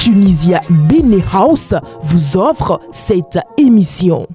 Tunisia Bene House vous offre cette émission.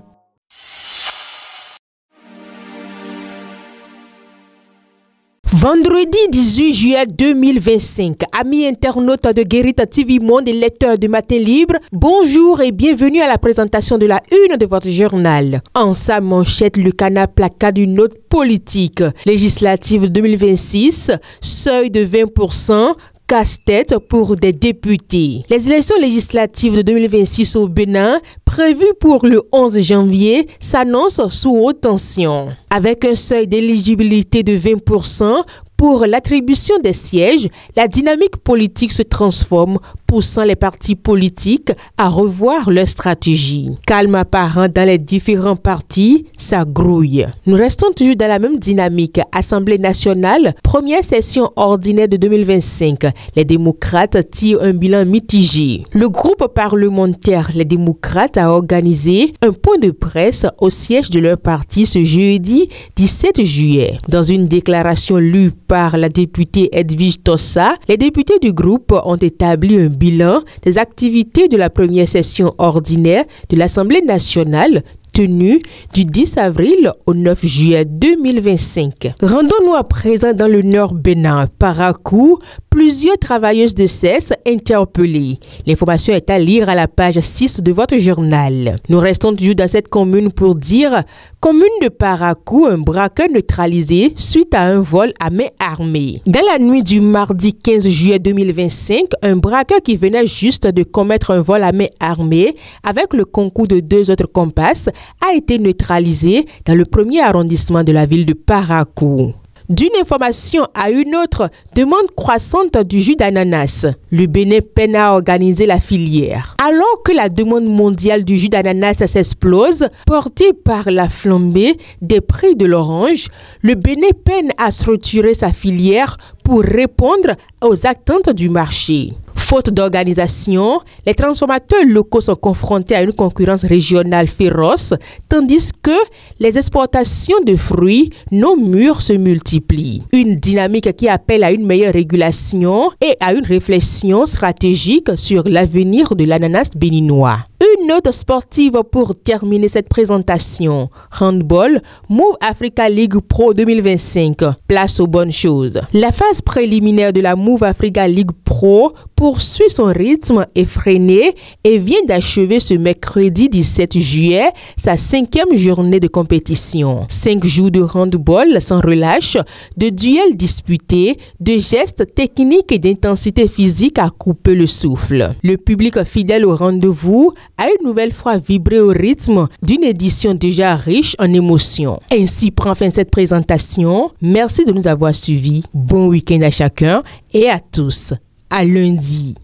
Vendredi 18 juillet 2025, amis internautes de Guérita TV Monde et lecteurs de Matin Libre, bonjour et bienvenue à la présentation de la une de votre journal. En sa manchette, le canard placa d'une note politique. Législative 2026, seuil de 20%, casse-tête pour des députés. Les élections législatives de 2026 au Bénin, prévues pour le 11 janvier, s'annoncent sous haute tension. Avec un seuil d'éligibilité de 20%, pour l'attribution des sièges, la dynamique politique se transforme, poussant les partis politiques à revoir leur stratégie. Calme apparent dans les différents partis, ça grouille. Nous restons toujours dans la même dynamique. Assemblée nationale, première session ordinaire de 2025. Les démocrates tirent un bilan mitigé. Le groupe parlementaire Les démocrates a organisé un point de presse au siège de leur parti ce jeudi 17 juillet. Dans une déclaration lue par la députée Edwige Tossa, les députés du groupe ont établi un bilan des activités de la première session ordinaire de l'Assemblée nationale tenue du 10 avril au 9 juillet 2025. Rendons-nous à présent dans le nord Bénin. Parakou, plusieurs travailleuses de cesse interpellées. L'information est à lire à la page 6 de votre journal. Nous restons toujours dans cette commune pour dire commune de Parakou, un braqueur neutralisé suite à un vol à main armée. Dans la nuit du mardi 15 juillet 2025, un braqueur qui venait juste de commettre un vol à main armée avec le concours de 2 autres comparses a été neutralisé dans le premier arrondissement de la ville de Parakou. D'une information à une autre, demande croissante du jus d'ananas. Le Bénin peine à organiser la filière. Alors que la demande mondiale du jus d'ananas s'explose, portée par la flambée des prix de l'orange, le Bénin peine à structurer sa filière pour répondre aux attentes du marché. Faute d'organisation, les transformateurs locaux sont confrontés à une concurrence régionale féroce, tandis que les exportations de fruits non mûrs se multiplient. Une dynamique qui appelle à une meilleure régulation et à une réflexion stratégique sur l'avenir de l'ananas béninois. Une note sportive pour terminer cette présentation. Handball, Move Africa League Pro 2025. Place aux bonnes choses. La phase préliminaire de la Move Africa League Pro poursuit son rythme effréné et vient d'achever ce mercredi 17 juillet sa 5e journée de compétition. 5 jours de handball sans relâche, de duels disputés, de gestes techniques et d'intensité physique à couper le souffle. Le public fidèle au rendez-vous a une nouvelle fois vibré au rythme d'une édition déjà riche en émotions. Ainsi prend fin cette présentation. Merci de nous avoir suivis. Bon week-end à chacun et à tous. À lundi.